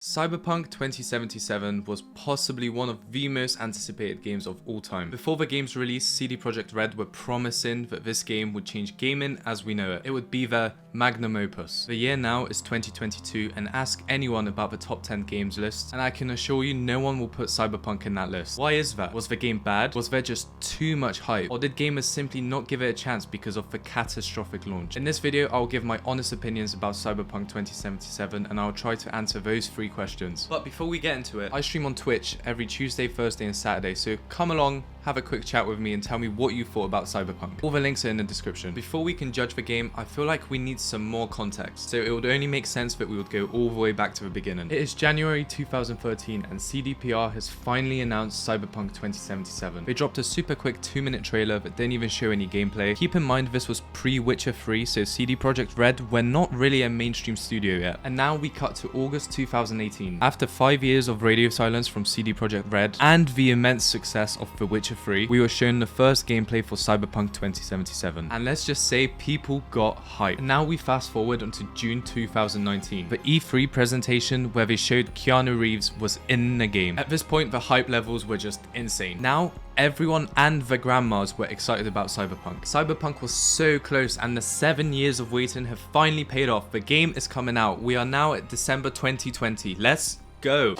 Cyberpunk 2077 was possibly one of the most anticipated games of all time. Before the game's release, CD Projekt Red were promising that this game would change gaming as we know it. It would be their magnum opus. The year now is 2022, and ask anyone about the top 10 games list and I can assure you no one will put Cyberpunk in that list. Why is that? Was the game bad? Was there just too much hype? Or did gamers simply not give it a chance because of the catastrophic launch? In this video, I'll give my honest opinions about Cyberpunk 2077 and I'll try to answer those three questions. But before we get into it, I stream on Twitch every Tuesday, Thursday and Saturday, so come along, have a quick chat with me and tell me what you thought about Cyberpunk. All the links are in the description. Before we can judge the game, I feel like we need some more context, so it would only make sense that we would go all the way back to the beginning. It is January 2013 and CDPR has finally announced Cyberpunk 2077. They dropped a super quick 2-minute trailer that didn't even show any gameplay. Keep in mind this was pre-Witcher 3, so CD Projekt Red were not really a mainstream studio yet. And now we cut to August 2018. After 5 years of radio silence from CD Projekt Red and the immense success of The Witcher 3, we were shown the first gameplay for Cyberpunk 2077. And let's just say people got hyped. And now we fast forward onto June 2019. The E3 presentation where they showed Keanu Reeves was in the game. At this point, the hype levels were just insane. Now, everyone and the grandmas were excited about Cyberpunk. Cyberpunk was so close and the 7 years of waiting have finally paid off. The game is coming out. We are now at December 2020. Let's go.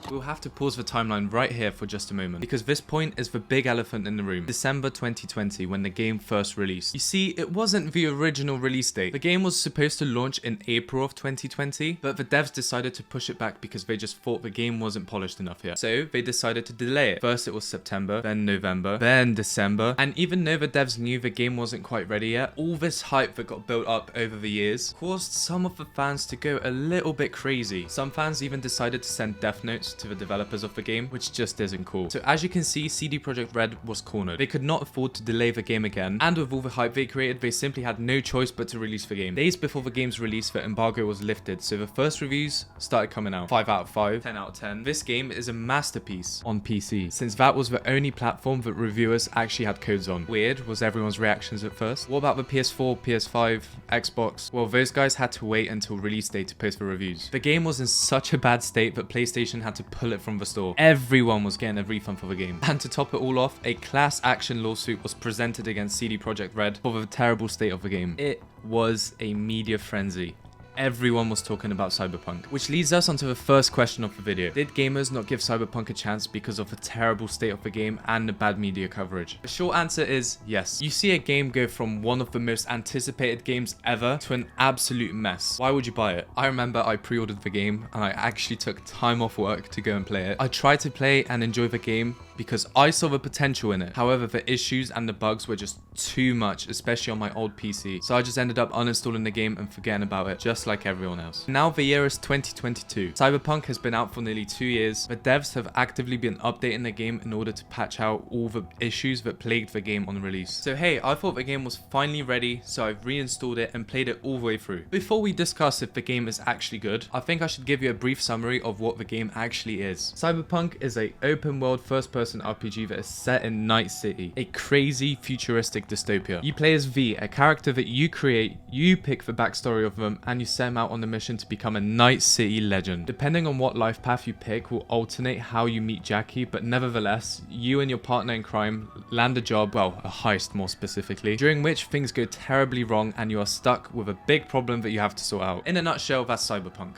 We'll have to pause the timeline right here for just a moment because this point is the big elephant in the room. December 2020 when the game first released. You see, it wasn't the original release date. The game was supposed to launch in April of 2020, but the devs decided to push it back because they just thought the game wasn't polished enough yet. So they decided to delay it. First it was September, then November, then December. And even though the devs knew the game wasn't quite ready yet, all this hype that got built up over the years caused some of the fans to go a little bit crazy. Some fans even decided to send death notes to the developers of the game, which just isn't cool. So as you can see, CD Projekt Red was cornered. They could not afford to delay the game again, and with all the hype they created, they simply had no choice but to release the game. Days before the game's release, the embargo was lifted, so the first reviews started coming out. 5 out of 5, 10 out of 10. This game is a masterpiece on PC, since that was the only platform that reviewers actually had codes on. Weird was everyone's reactions at first. What about the PS4, PS5, Xbox? Well, those guys had to wait until release day to post the reviews. The game was in such a bad state that PlayStation had to pull it from the store. Everyone was getting a refund for the game. And to top it all off, a class action lawsuit was presented against CD Projekt Red for the terrible state of the game. It was a media frenzy. Everyone was talking about Cyberpunk. Which leads us onto the first question of the video. Did gamers not give Cyberpunk a chance because of the terrible state of the game and the bad media coverage? The short answer is yes. You see a game go from one of the most anticipated games ever to an absolute mess. Why would you buy it? I remember I pre-ordered the game and I actually took time off work to go and play it. I tried to play and enjoy the game because I saw the potential in it. However, the issues and the bugs were just too much, especially on my old PC. So I just ended up uninstalling the game and forgetting about it, just like everyone else. Now the year is 2022. Cyberpunk has been out for nearly 2 years. The devs have actively been updating the game in order to patch out all the issues that plagued the game on release. So hey, I thought the game was finally ready, so I've reinstalled it and played it all the way through. Before we discuss if the game is actually good, I think I should give you a brief summary of what the game actually is. Cyberpunk is an open world first-person RPG that is set in Night City, a crazy futuristic dystopia. You play as V, a character that you create, you pick the backstory of them, and you set them out on the mission to become a Night City legend. Depending on what life path you pick will alternate how you meet Jackie, but nevertheless, you and your partner in crime land a job, well, a heist more specifically, during which things go terribly wrong and you are stuck with a big problem that you have to sort out. In a nutshell, that's Cyberpunk.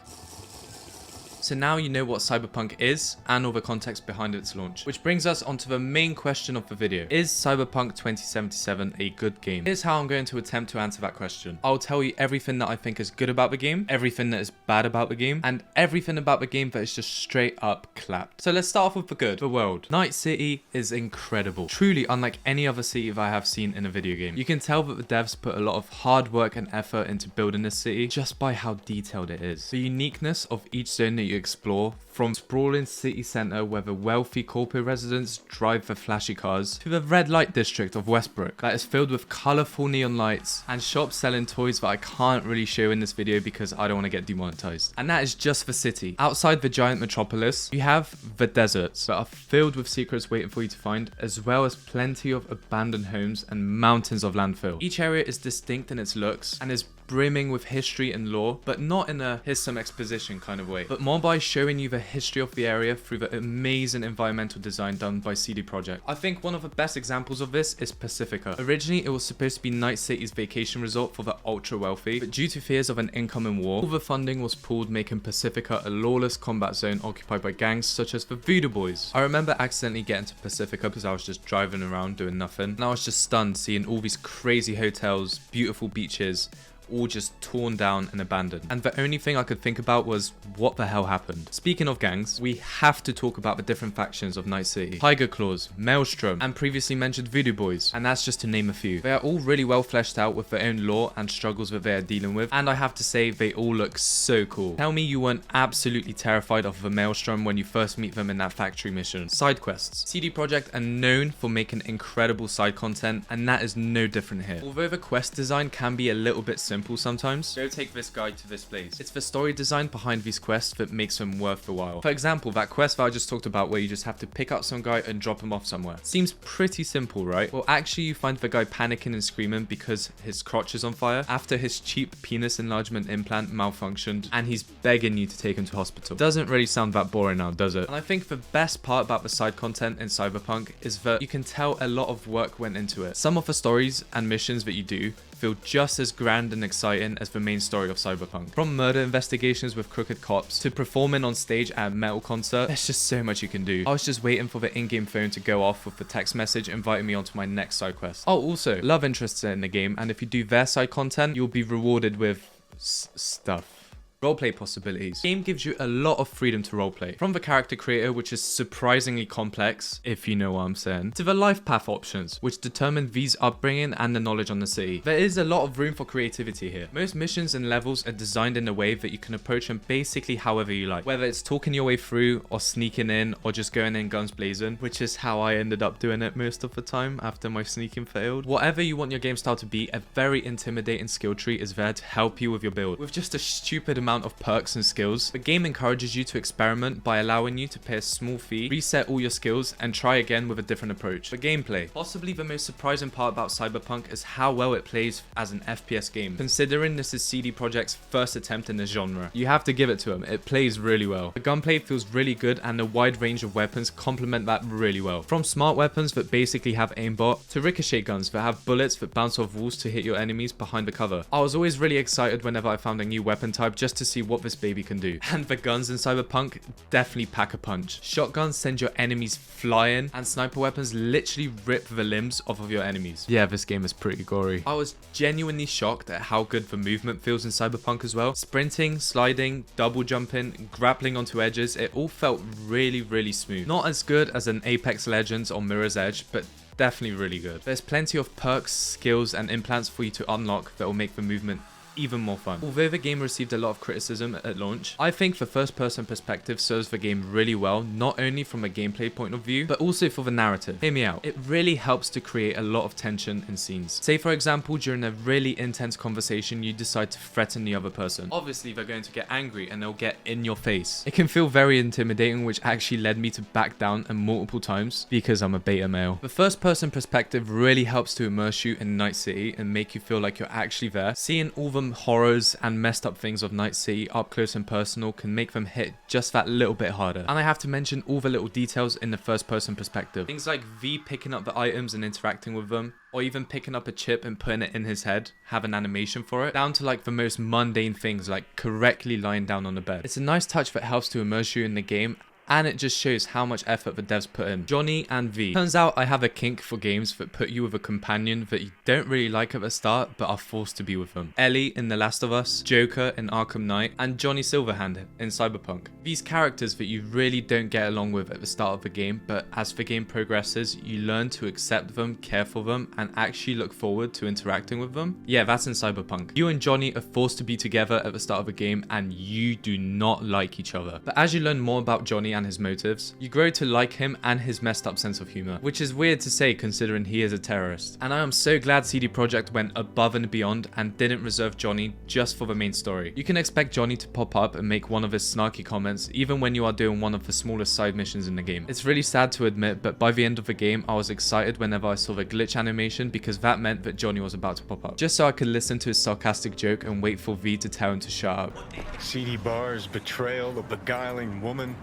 So now you know what Cyberpunk is and all the context behind its launch. Which brings us onto the main question of the video. Is Cyberpunk 2077 a good game? Here's how I'm going to attempt to answer that question. I'll tell you everything that I think is good about the game, everything that is bad about the game, and everything about the game that is just straight up clapped. So let's start off with the good. The world. Night City is incredible. Truly unlike any other city that I have seen in a video game. You can tell that the devs put a lot of hard work and effort into building this city just by how detailed it is. The uniqueness of each zone that you explore, from sprawling city centre where the wealthy corporate residents drive the flashy cars, to the red light district of Westbrook that is filled with colourful neon lights and shops selling toys that I can't really show in this video because I don't want to get demonetized. And that is just the city. Outside the giant metropolis, you have the deserts that are filled with secrets waiting for you to find, as well as plenty of abandoned homes and mountains of landfill. Each area is distinct in its looks and is brimming with history and lore, but not in a here's some exposition kind of way, but more by showing you the history of the area through the amazing environmental design done by CD Projekt. I think one of the best examples of this is Pacifica. Originally, it was supposed to be Night City's vacation resort for the ultra wealthy, but due to fears of an incoming war, all the funding was pulled, making Pacifica a lawless combat zone occupied by gangs such as the Voodoo Boys. I remember accidentally getting to Pacifica because I was just driving around doing nothing, and I was just stunned seeing all these crazy hotels, beautiful beaches, all just torn down and abandoned. And the only thing I could think about was what the hell happened. Speaking of gangs, we have to talk about the different factions of Night City. Tiger Claws, Maelstrom, and previously mentioned Voodoo Boys, and that's just to name a few. They are all really well fleshed out with their own lore and struggles that they are dealing with, and I have to say they all look so cool. Tell me you weren't absolutely terrified of the Maelstrom when you first meet them in that factory mission. Side quests. CD Projekt are known for making incredible side content, and that is no different here. Although the quest design can be a little bit simple sometimes, go take this guy to this place. It's the story design behind these quests that makes them worth the while. For example, that quest that I just talked about where you just have to pick up some guy and drop him off somewhere. Seems pretty simple, right? Well, actually you find the guy panicking and screaming because his crotch is on fire after his cheap penis enlargement implant malfunctioned, and he's begging you to take him to hospital. Doesn't really sound that boring now, does it? And I think the best part about the side content in Cyberpunk is that you can tell a lot of work went into it. Some of the stories and missions that you do feel just as grand and exciting as the main story of Cyberpunk. From murder investigations with crooked cops to performing on stage at a metal concert, there's just so much you can do. I was just waiting for the in-game phone to go off with the text message inviting me onto my next side quest. Oh, also, love interests in the game, and if you do their side content, you'll be rewarded with stuff. Roleplay possibilities. The game gives you a lot of freedom to roleplay. From the character creator, which is surprisingly complex, if you know what I'm saying, to the life path options, which determine V's upbringing and the knowledge on the city. There is a lot of room for creativity here. Most missions and levels are designed in a way that you can approach them basically however you like. Whether it's talking your way through, or sneaking in, or just going in guns blazing, which is how I ended up doing it most of the time after my sneaking failed. Whatever you want your game style to be, a very intimidating skill tree is there to help you with your build. With just a stupid amount of perks and skills, the game encourages you to experiment by allowing you to pay a small fee, reset all your skills, and try again with a different approach. The gameplay. Possibly the most surprising part about Cyberpunk is how well it plays as an FPS game. Considering this is CD Projekt's first attempt in the genre, you have to give it to them. It plays really well. The gunplay feels really good, and a wide range of weapons complement that really well. From smart weapons that basically have aimbot, to ricochet guns that have bullets that bounce off walls to hit your enemies behind the cover. I was always really excited whenever I found a new weapon type just to see what this baby can do. And the guns in Cyberpunk definitely pack a punch. Shotguns send your enemies flying, and sniper weapons literally rip the limbs off of your enemies. Yeah, this game is pretty gory. I was genuinely shocked at how good the movement feels in Cyberpunk as well. Sprinting, sliding, double jumping, grappling onto edges, it all felt really smooth. Not as good as an Apex Legends or Mirror's Edge, but definitely really good. There's plenty of perks, skills, and implants for you to unlock that will make the movement even more fun. Although the game received a lot of criticism at launch, I think the first person perspective serves the game really well, not only from a gameplay point of view, but also for the narrative. Hear me out. It really helps to create a lot of tension in scenes. Say for example, during a really intense conversation, you decide to threaten the other person. Obviously they're going to get angry and they'll get in your face. It can feel very intimidating, which actually led me to back down multiple times because I'm a beta male. The first person perspective really helps to immerse you in Night City and make you feel like you're actually there. Seeing all the horrors and messed up things of Night City up close and personal can make them hit just that little bit harder. And I have to mention all the little details in the first person perspective. Things like V picking up the items and interacting with them, or even picking up a chip and putting it in his head, have an animation for it, down to like the most mundane things like correctly lying down on the bed. It's a nice touch that helps to immerse you in the game, and it just shows how much effort the devs put in. Johnny and V. Turns out I have a kink for games that put you with a companion that you don't really like at the start but are forced to be with them. Ellie in The Last of Us, Joker in Arkham Knight, and Johnny Silverhand in Cyberpunk. These characters that you really don't get along with at the start of the game, but as the game progresses, you learn to accept them, care for them, and actually look forward to interacting with them. Yeah, that's in Cyberpunk. You and Johnny are forced to be together at the start of the game, and you do not like each other. But as you learn more about Johnny and and his motives. You grow to like him and his messed up sense of humor, which is weird to say considering he is a terrorist. And I am so glad CD Projekt went above and beyond and didn't reserve Johnny just for the main story. You can expect Johnny to pop up and make one of his snarky comments even when you are doing one of the smallest side missions in the game. It's really sad to admit, but by the end of the game I was excited whenever I saw the glitch animation because that meant that Johnny was about to pop up. Just so I could listen to his sarcastic joke and wait for V to tell him to shut up. CD Barr's betrayal of beguiling woman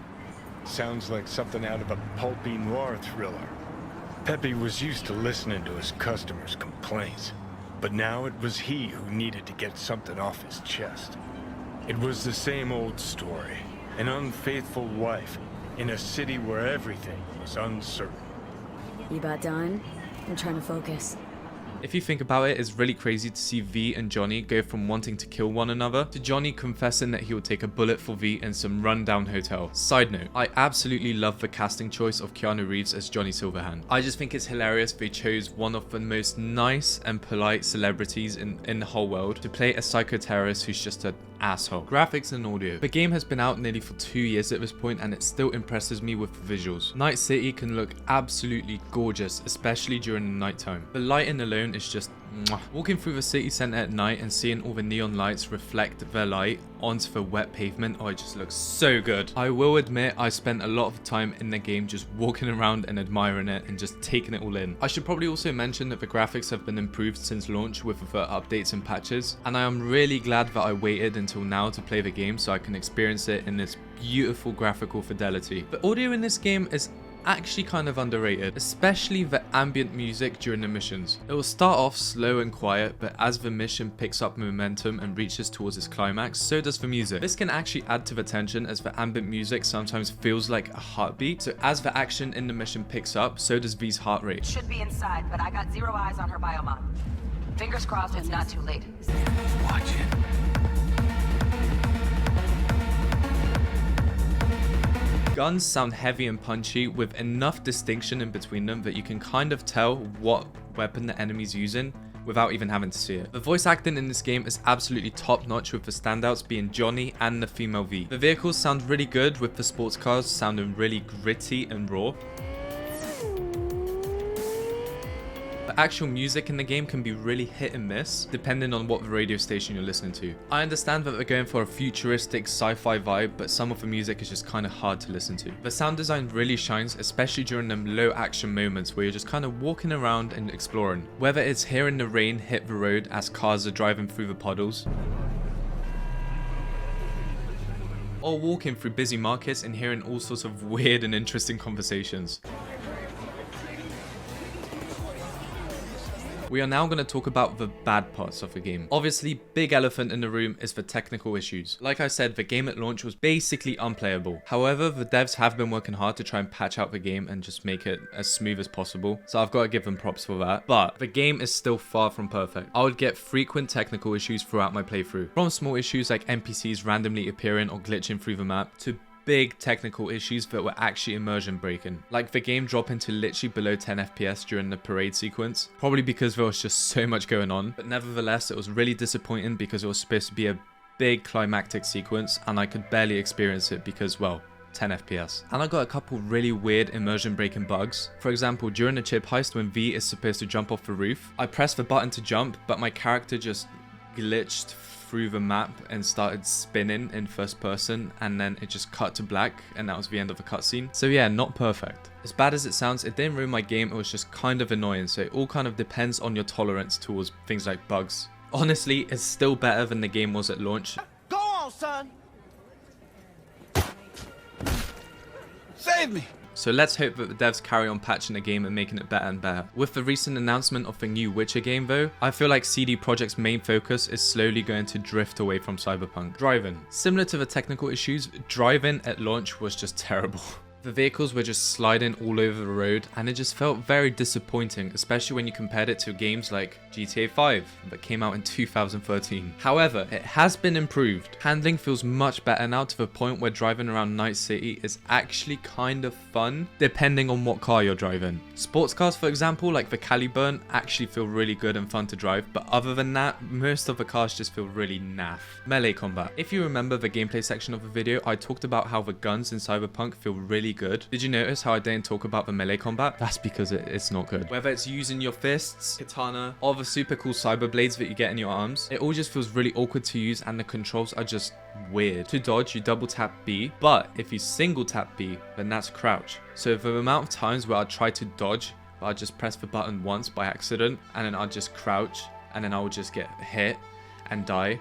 sounds like something out of a pulpy noir thriller. Pepe was used to listening to his customers' complaints, but now it was he who needed to get something off his chest. It was the same old story, an unfaithful wife in a city where everything was uncertain. You about done? I'm trying to focus. If you think about it, it's really crazy to see V and Johnny go from wanting to kill one another to Johnny confessing that he would take a bullet for V in some rundown hotel. Side note, I absolutely love the casting choice of Keanu Reeves as Johnny Silverhand. I just think it's hilarious they chose one of the most nice and polite celebrities in the whole world to play a psycho terrorist who's just an asshole. Graphics and audio. The game has been out nearly for 2 years at this point and it still impresses me with the visuals. Night City can look absolutely gorgeous, especially during the nighttime. The lighting alone is just mwah. Walking through the city centre at night and seeing all the neon lights reflect their light onto the wet pavement, oh, it just looks so good. I will admit I spent a lot of time in the game just walking around and admiring it and just taking it all in. I should probably also mention that the graphics have been improved since launch with the updates and patches, and I am really glad that I waited until now to play the game so I can experience it in this beautiful graphical fidelity. The audio in this game is actually kind of underrated, especially the ambient music during the missions. It will start off slow and quiet, but as the mission picks up momentum and reaches towards its climax, so does the music. This can actually add to the tension as the ambient music sometimes feels like a heartbeat, so as the action in the mission picks up, so does V's heart rate. Should be inside, but I got 0 eyes on her biomon. Fingers crossed it's not too late. Watch it. Guns sound heavy and punchy with enough distinction in between them that you can kind of tell what weapon the enemy's using without even having to see it. The voice acting in this game is absolutely top notch, with the standouts being Johnny and the female V. The vehicles sound really good, with the sports cars sounding really gritty and raw. The actual music in the game can be really hit and miss, depending on what radio station you're listening to. I understand that they're going for a futuristic sci-fi vibe, but some of the music is just kind of hard to listen to. The sound design really shines, especially during them low action moments where you're just kind of walking around and exploring. Whether it's hearing the rain hit the road as cars are driving through the puddles, or walking through busy markets and hearing all sorts of weird and interesting conversations. We are now going to talk about the bad parts of the game. Obviously, big elephant in the room is the technical issues. Like I said, the game at launch was basically unplayable. However, the devs have been working hard to try and patch out the game and just make it as smooth as possible. So I've got to give them props for that. But the game is still far from perfect. I would get frequent technical issues throughout my playthrough. From small issues like NPCs randomly appearing or glitching through the map, to big technical issues that were actually immersion breaking, like the game dropping to literally below 10 FPS during the parade sequence, probably because there was just so much going on. But nevertheless, it was really disappointing because it was supposed to be a big climactic sequence and I could barely experience it because, well, 10 FPS. And I got a couple really weird immersion breaking bugs. For example, during the chip heist when V is supposed to jump off the roof, I pressed the button to jump, but my character just glitched through the map and started spinning in first person, and then it just cut to black and that was the end of the cutscene. So yeah, not perfect. As bad as it sounds, it didn't ruin my game, it was just kind of annoying, so it all kind of depends on your tolerance towards things like bugs. Honestly, it's still better than the game was at launch. Go on, son! Save me! So let's hope that the devs carry on patching the game and making it better and better. With the recent announcement of the new Witcher game though, I feel like CD Projekt's main focus is slowly going to drift away from Cyberpunk. Driving. Similar to the technical issues, driving at launch was just terrible. The vehicles were just sliding all over the road, and it just felt very disappointing, especially when you compared it to games like GTA 5 that came out in 2013. However, it has been improved. Handling feels much better now, to the point where driving around Night City is actually kind of fun, depending on what car you're driving. Sports cars, for example, like the Caliburn, actually feel really good and fun to drive, but other than that, most of the cars just feel really naff. Melee combat. If you remember the gameplay section of the video, I talked about how the guns in Cyberpunk feel really good. Did you notice how I didn't talk about the melee combat? That's because it's not good. Whether it's using your fists, katana, or the super cool cyber blades that you get in your arms, it all just feels really awkward to use, and the controls are just weird. To dodge, you double tap B, but if you single tap B, then that's crouch. So the amount of times where I try to dodge, but I just press the button once by accident, and then I'll just crouch, and then I'll just get hit and die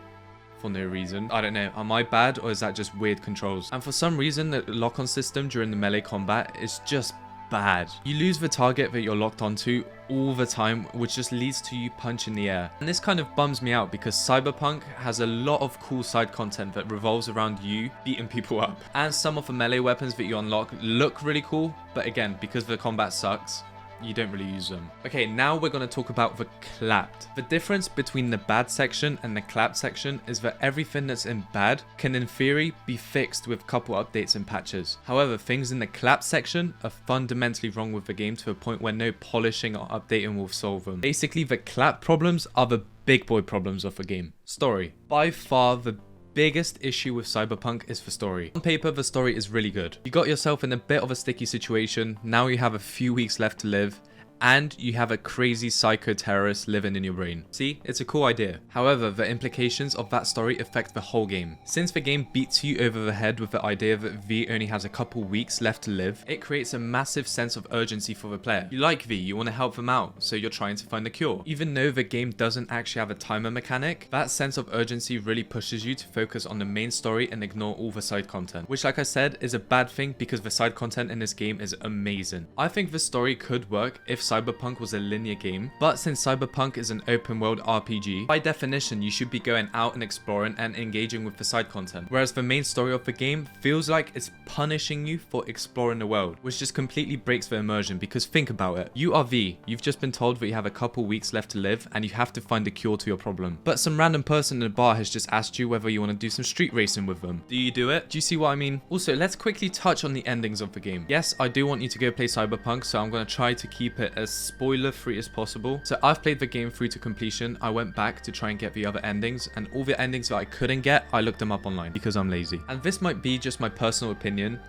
for no reason. I don't know, am I bad, or is that just weird controls? And for some reason, the lock-on system during the melee combat is just bad. You lose the target that you're locked onto all the time, which just leads to you punch in the air. And this kind of bums me out, because Cyberpunk has a lot of cool side content that revolves around you beating people up. And some of the melee weapons that you unlock look really cool, but again, because the combat sucks, you don't really use them. Okay, now we're going to talk about the clapped. The difference between the bad section and the clapped section is that everything that's in bad can in theory be fixed with a couple updates and patches. However, things in the clapped section are fundamentally wrong with the game, to a point where no polishing or updating will solve them. Basically, the clapped problems are the big boy problems of the game. Story. By far the biggest issue with Cyberpunk is the story. On paper, the story is really good. You got yourself in a bit of a sticky situation, now you have a few weeks left to live, and you have a crazy psycho terrorist living in your brain. See, it's a cool idea. However, the implications of that story affect the whole game. Since the game beats you over the head with the idea that V only has a couple weeks left to live, it creates a massive sense of urgency for the player. You like V, you want to help them out, so you're trying to find the cure. Even though the game doesn't actually have a timer mechanic, that sense of urgency really pushes you to focus on the main story and ignore all the side content. Which, like I said, is a bad thing, because the side content in this game is amazing. I think the story could work if Cyberpunk was a linear game, but since Cyberpunk is an open world RPG, by definition you should be going out and exploring and engaging with the side content, whereas the main story of the game feels like it's punishing you for exploring the world, which just completely breaks the immersion. Because think about it, you are V, you've just been told that you have a couple weeks left to live and you have to find a cure to your problem, but some random person in a bar has just asked you whether you want to do some street racing with them. Do you do it? Do you see what I mean? Also, let's quickly touch on the endings of the game. Yes, I do want you to go play Cyberpunk, so I'm going to try to keep it as spoiler free as possible. So I've played the game through to completion. I went back to try and get the other endings, and all the endings that I couldn't get, I looked them up online because I'm lazy. And this might be just my personal opinion,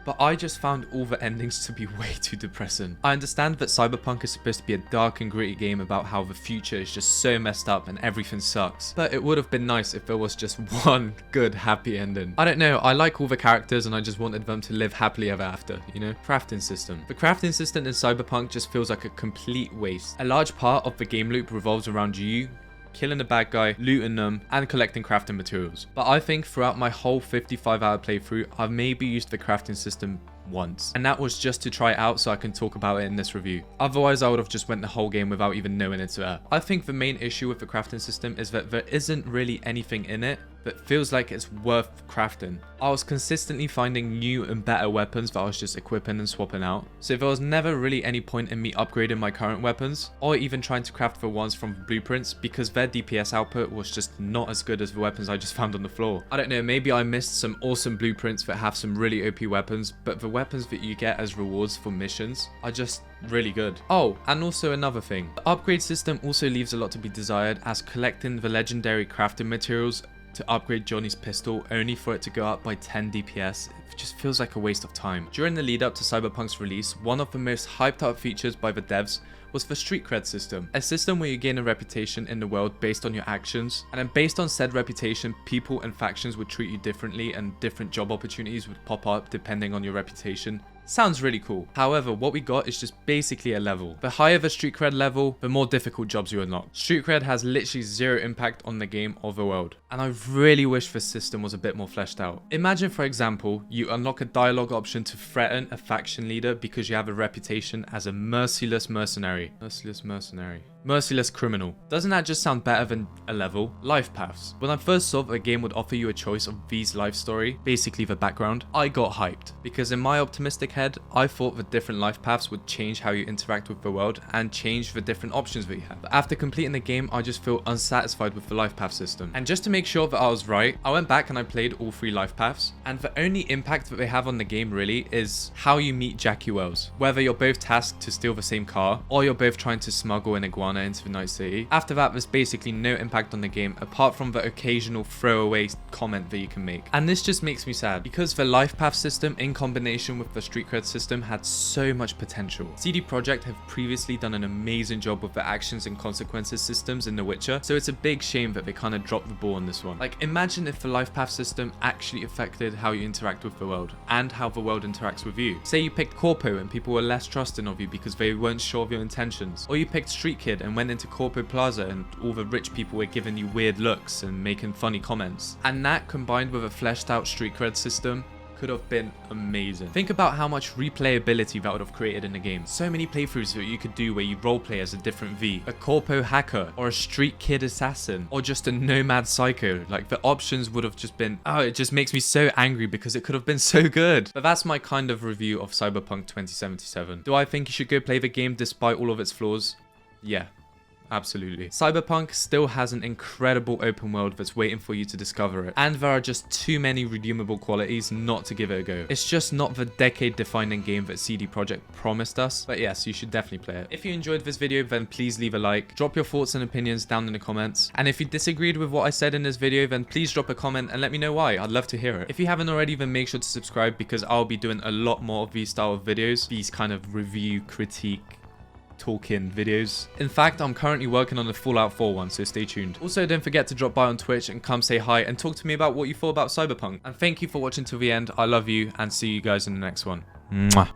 but I just found all the endings to be way too depressing. I understand that Cyberpunk is supposed to be a dark and gritty game about how the future is just so messed up and everything sucks, but it would have been nice if there was just one good happy ending. I don't know, I like all the characters and I just wanted them to live happily ever after, you know? Crafting system. The crafting system in Cyberpunk just feels like a complete waste. A large part of the game loop revolves around you killing the bad guy, looting them, and collecting crafting materials. But I think throughout my whole 55-hour playthrough, I've maybe used the crafting system once, and that was just to try it out so I can talk about it in this review. Otherwise, I would have just went the whole game without even knowing it's there. I think the main issue with the crafting system is that there isn't really anything in it that feels like it's worth crafting. I was consistently finding new and better weapons that I was just equipping and swapping out, so there was never really any point in me upgrading my current weapons, or even trying to craft the ones from blueprints, because their DPS output was just not as good as the weapons I just found on the floor. I don't know, maybe I missed some awesome blueprints that have some really OP weapons, but the weapons that you get as rewards for missions are just really good. Oh, and also another thing, the upgrade system also leaves a lot to be desired, as collecting the legendary crafting materials to upgrade Johnny's pistol only for it to go up by 10 DPS, it just feels like a waste of time. During the lead up to Cyberpunk's release, one of the most hyped up features by the devs was the street cred system, a system where you gain a reputation in the world based on your actions, and then based on said reputation, people and factions would treat you differently and different job opportunities would pop up depending on your reputation. Sounds really cool. However, what we got is just basically a level. The higher the street cred level, the more difficult jobs you unlock. Street cred has literally zero impact on the game or the world. And I really wish this system was a bit more fleshed out. Imagine, for example, you unlock a dialogue option to threaten a faction leader because you have a reputation as a merciless criminal. Doesn't that just sound better than a level? Life paths. When I first saw that a game would offer you a choice of V's life story, basically the background, I got hyped. Because in my optimistic head, I thought the different life paths would change how you interact with the world and change the different options that you have. But after completing the game, I just feel unsatisfied with the life path system. And just to make sure that I was right, I went back and I played all 3 life paths. And the only impact that they have on the game really is how you meet Jackie Wells. Whether you're both tasked to steal the same car, or you're both trying to smuggle an iguana into the Night City. After that, there's basically no impact on the game apart from the occasional throwaway comment that you can make. And this just makes me sad because the life path system in combination with the street cred system had so much potential. CD Projekt have previously done an amazing job with the actions and consequences systems in The Witcher, so it's a big shame that they kind of dropped the ball on this one. Like, imagine if the life path system actually affected how you interact with the world and how the world interacts with you. Say you picked Corpo and people were less trusting of you because they weren't sure of your intentions, or you picked Street Kid and went into Corpo Plaza and all the rich people were giving you weird looks and making funny comments. And that combined with a fleshed out street cred system could have been amazing. Think about how much replayability that would have created in the game. So many playthroughs that you could do where you roleplay as a different V, a corpo hacker, or a street kid assassin, or just a nomad psycho. Like, the options would have just been, oh, it just makes me so angry because it could have been so good. But that's my kind of review of Cyberpunk 2077. Do I think you should go play the game despite all of its flaws? Yeah. Absolutely. Cyberpunk still has an incredible open world that's waiting for you to discover it, and there are just too many redeemable qualities not to give it a go. It's just not the decade-defining game that CD Projekt promised us, but yes, you should definitely play it. If you enjoyed this video, then please leave a like, drop your thoughts and opinions down in the comments, and if you disagreed with what I said in this video, then please drop a comment and let me know why. I'd love to hear it. If you haven't already, then make sure to subscribe because I'll be doing a lot more of these style of videos, these kind of review, critique, talking videos. In fact, I'm currently working on the Fallout 4 one, so stay tuned. Also, don't forget to drop by on Twitch and come say hi and talk to me about what you thought about Cyberpunk. And thank you for watching till the end. I love you and see you guys in the next one. Mwah.